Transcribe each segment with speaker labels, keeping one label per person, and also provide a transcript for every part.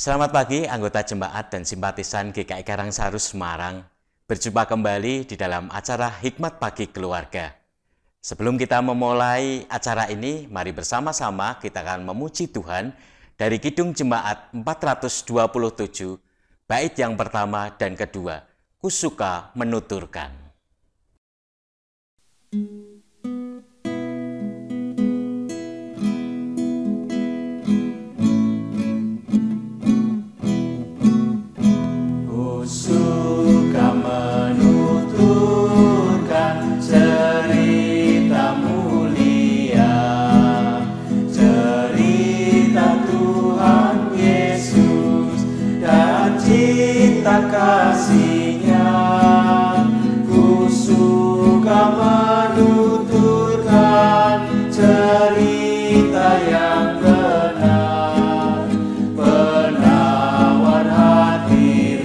Speaker 1: Selamat pagi anggota jemaat dan simpatisan GKI Karangsaru Semarang. Berjumpa kembali di dalam acara Hikmat Pagi Keluarga. Sebelum kita memulai acara ini, mari bersama-sama kita akan memuji Tuhan dari Kidung Jemaat 427, bait yang pertama dan kedua, Kusuka Menuturkan.
Speaker 2: Suka menuturkan cerita mulia, cerita Tuhan Yesus dan cinta kasih-Nya. Ku suka menuturkan cerita yang benar, penawar hati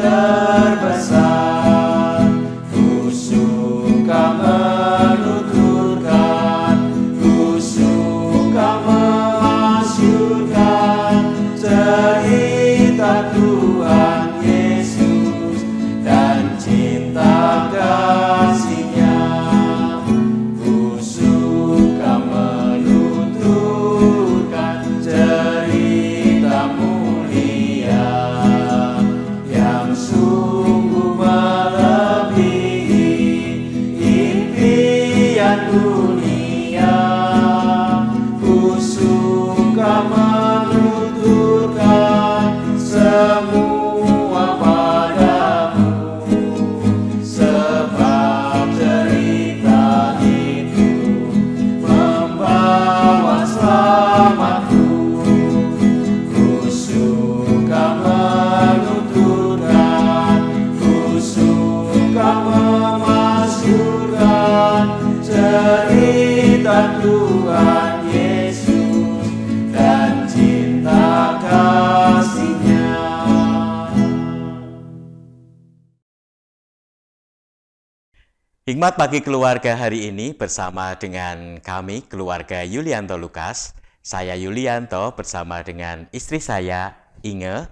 Speaker 2: terbesar. Ku suka menuturkan, ku suka memasyurkan cerita Tuhan Yesus dan cinta kasih-Nya. Ku suka menuturkan cerita mulia yang sungguh melebihi impian dunia. Ku suka menuturkan semua padamu, sebab cerita itu membawa selamatku. Ku suka menuturkan, ku suka memasyurkan cerita Tuhan Yesus dan cinta kasih-Nya.
Speaker 1: Hikmat Pagi Keluarga hari ini bersama dengan kami, keluarga Yulianto Lukas. Saya Yulianto bersama dengan istri saya, Inge,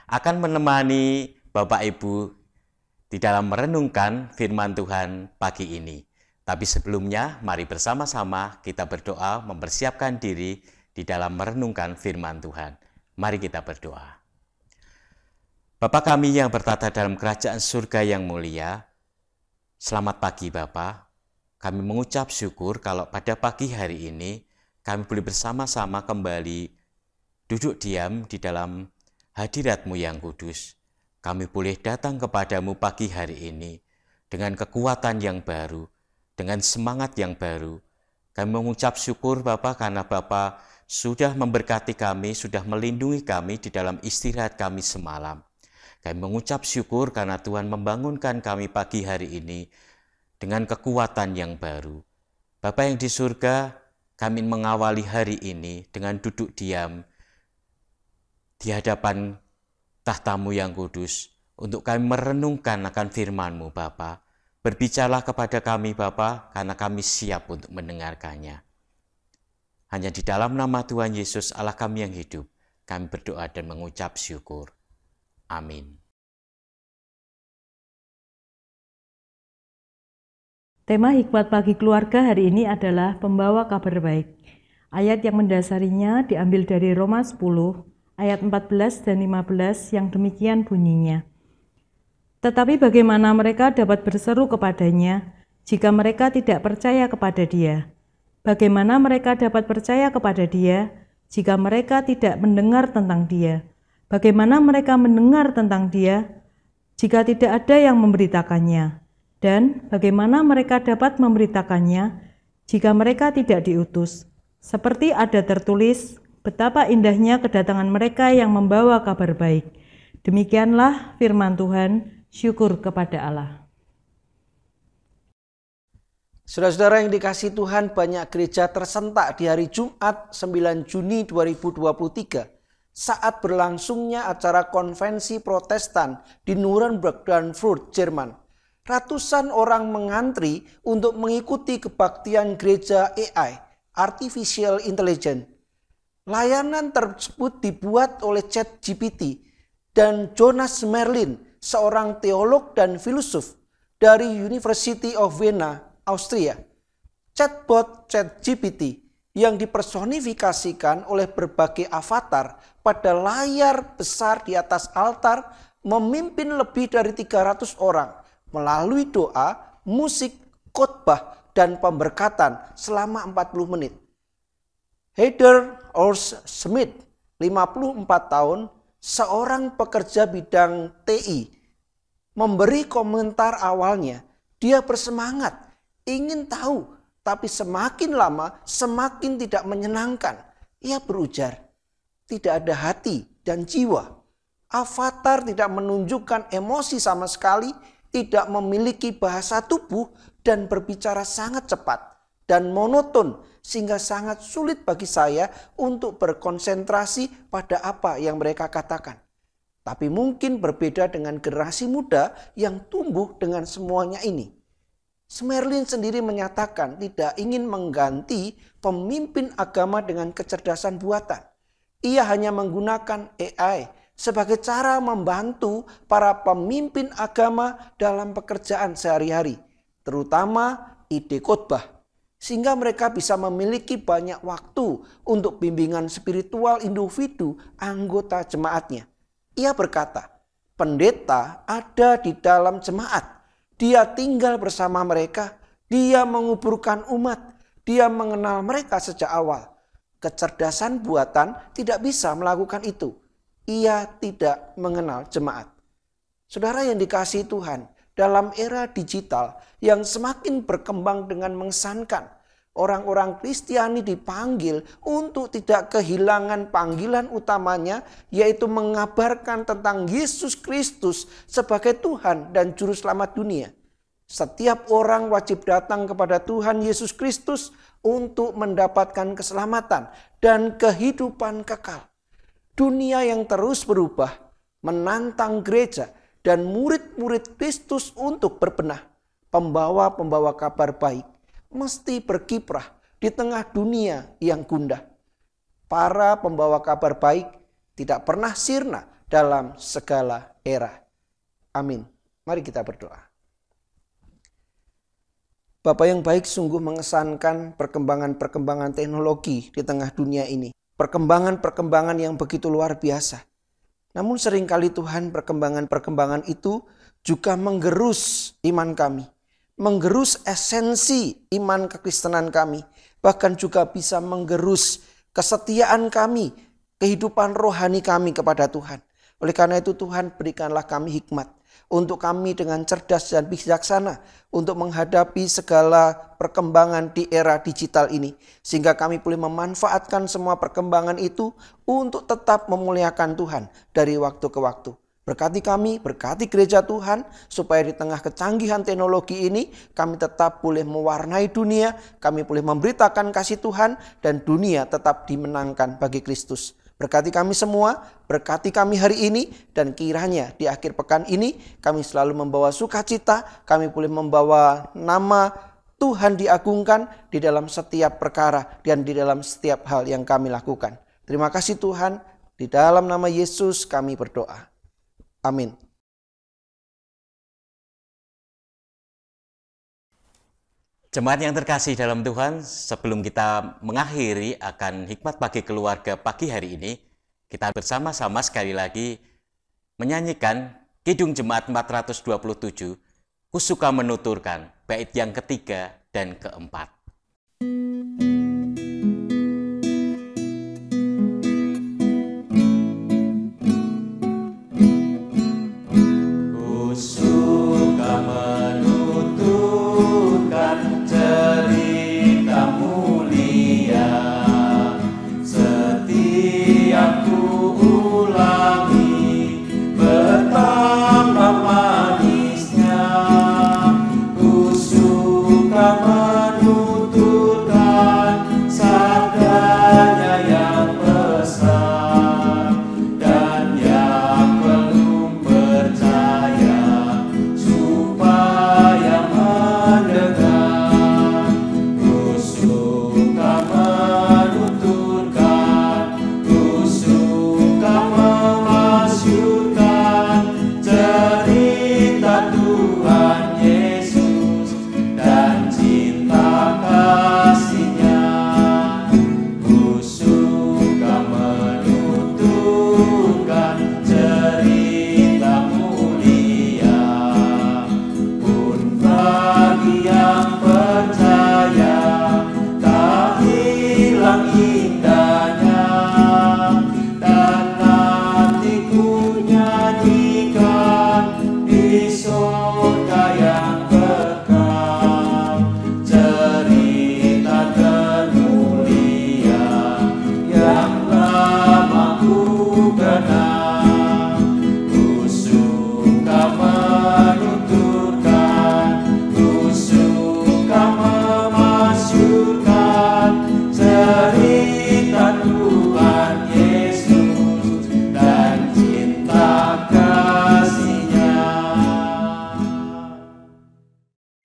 Speaker 1: akan menemani Bapak Ibu di dalam merenungkan firman Tuhan pagi ini. Tapi sebelumnya, mari bersama-sama kita berdoa mempersiapkan diri di dalam merenungkan firman Tuhan. Mari kita berdoa. Bapa kami yang bertata dalam kerajaan surga yang mulia, selamat pagi Bapa. Kami mengucap syukur kalau pada pagi hari ini kami boleh bersama-sama kembali duduk diam di dalam hadirat-Mu yang kudus. Kami boleh datang kepadamu pagi hari ini dengan kekuatan yang baru, dengan semangat yang baru. Kami mengucap syukur Bapa karena Bapa sudah memberkati kami, sudah melindungi kami di dalam istirahat kami semalam. Kami mengucap syukur karena Tuhan membangunkan kami pagi hari ini dengan kekuatan yang baru. Bapa yang di surga, kami mengawali hari ini dengan duduk diam di hadapan tahta-Mu yang kudus untuk kami merenungkan akan firman-Mu Bapa. Berbicaralah kepada kami Bapa, karena kami siap untuk mendengarkannya. Hanya di dalam nama Tuhan Yesus Allah kami yang hidup, kami berdoa dan mengucap syukur. Amin.
Speaker 3: Tema Hikmat Pagi Keluarga hari ini adalah pembawa kabar baik. Ayat yang mendasarinya diambil dari Roma 10, ayat 14 dan 15 yang demikian bunyinya. Tetapi bagaimana mereka dapat berseru kepadanya jika mereka tidak percaya kepada Dia? Bagaimana mereka dapat percaya kepada Dia jika mereka tidak mendengar tentang Dia? Bagaimana mereka mendengar tentang Dia jika tidak ada yang memberitakannya? Dan bagaimana mereka dapat memberitakannya jika mereka tidak diutus? Seperti ada tertulis, betapa indahnya kedatangan mereka yang membawa kabar baik. Demikianlah firman Tuhan, syukur kepada Allah.
Speaker 4: Saudara-saudara yang dikasihi Tuhan, banyak gereja tersentak di hari Jumat 9 Juni 2023 saat berlangsungnya acara konvensi Protestan di Nuremberg dan Frankfurt, Jerman. Ratusan orang mengantri untuk mengikuti kebaktian gereja AI, Artificial Intelligence. Layanan tersebut dibuat oleh ChatGPT dan Jonas Merlin, seorang teolog dan filosof dari University of Vienna, Austria. Chatbot ChatGPT yang dipersonifikasikan oleh berbagai avatar pada layar besar di atas altar memimpin lebih dari 300 orang melalui doa, musik, khotbah, dan pemberkatan selama 40 menit. Heather Ors Smith, 54 tahun, seorang pekerja bidang TI, memberi komentar awalnya. Dia bersemangat, ingin tahu, tapi semakin lama semakin tidak menyenangkan. Ia berujar, tidak ada hati dan jiwa. Avatar tidak menunjukkan emosi sama sekali, tidak memiliki bahasa tubuh, dan berbicara sangat cepat dan monoton, sehingga sangat sulit bagi saya untuk berkonsentrasi pada apa yang mereka katakan. Tapi mungkin berbeda dengan generasi muda yang tumbuh dengan semuanya ini. Smerlin sendiri menyatakan tidak ingin mengganti pemimpin agama dengan kecerdasan buatan. Ia hanya menggunakan AI sebagai cara membantu para pemimpin agama dalam pekerjaan sehari-hari, terutama ide khotbah, sehingga mereka bisa memiliki banyak waktu untuk bimbingan spiritual individu anggota jemaatnya. Ia berkata, pendeta ada di dalam jemaat. Dia tinggal bersama mereka. Dia menguburkan umat. Dia mengenal mereka sejak awal. Kecerdasan buatan tidak bisa melakukan itu. Ia tidak mengenal jemaat. Saudara yang dikasihi Tuhan, dalam era digital yang semakin berkembang dengan mengesankan, orang-orang Kristiani dipanggil untuk tidak kehilangan panggilan utamanya, yaitu mengabarkan tentang Yesus Kristus sebagai Tuhan dan Juru Selamat dunia. Setiap orang wajib datang kepada Tuhan Yesus Kristus untuk mendapatkan keselamatan dan kehidupan kekal. Dunia yang terus berubah menantang gereja dan murid-murid Kristus untuk berbenah. Pembawa-pembawa kabar baik mesti berkiprah di tengah dunia yang gundah. Para pembawa kabar baik tidak pernah sirna dalam segala era. Amin. Mari kita berdoa. Bapa yang baik, sungguh mengesankan perkembangan-perkembangan teknologi di tengah dunia ini. Perkembangan-perkembangan yang begitu luar biasa. Namun seringkali Tuhan, perkembangan-perkembangan itu juga menggerus iman kami. Menggerus esensi iman kekristenan kami. Bahkan juga bisa menggerus kesetiaan kami, kehidupan rohani kami kepada Tuhan. Oleh karena itu Tuhan, berikanlah kami hikmat untuk kami dengan cerdas dan bijaksana untuk menghadapi segala perkembangan di era digital ini. Sehingga kami boleh memanfaatkan semua perkembangan itu untuk tetap memuliakan Tuhan dari waktu ke waktu. Berkati kami, berkati gereja Tuhan, supaya di tengah kecanggihan teknologi ini kami tetap boleh mewarnai dunia, kami boleh memberitakan kasih Tuhan, dan dunia tetap dimenangkan bagi Kristus. Berkati kami semua, berkati kami hari ini, dan kiranya di akhir pekan ini kami selalu membawa sukacita, kami boleh membawa nama Tuhan diagungkan di dalam setiap perkara dan di dalam setiap hal yang kami lakukan. Terima kasih Tuhan, di dalam nama Yesus kami berdoa. Amin.
Speaker 1: Jemaat yang terkasih dalam Tuhan, sebelum kita mengakhiri akan hikmat pagi keluarga pagi hari ini, kita bersama-sama sekali lagi menyanyikan Kidung Jemaat 427, Kusuka Menuturkan, bait yang ketiga dan keempat.
Speaker 2: Manisnya, ku suka menurut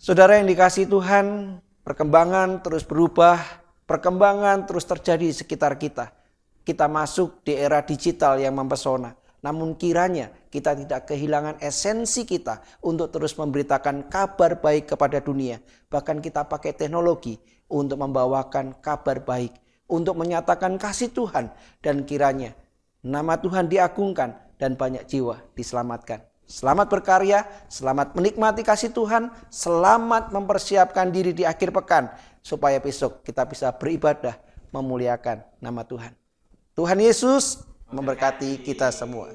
Speaker 4: Saudara yang dikasihi Tuhan, perkembangan terus berubah, perkembangan terus terjadi di sekitar kita. Kita masuk di era digital yang mempesona. Namun kiranya kita tidak kehilangan esensi kita untuk terus memberitakan kabar baik kepada dunia. Bahkan kita pakai teknologi untuk membawakan kabar baik, untuk menyatakan kasih Tuhan. Dan kiranya nama Tuhan diagungkan dan banyak jiwa diselamatkan. Selamat berkarya, selamat menikmati kasih Tuhan, selamat mempersiapkan diri di akhir pekan supaya besok kita bisa beribadah memuliakan nama Tuhan. Tuhan Yesus memberkati kita semua.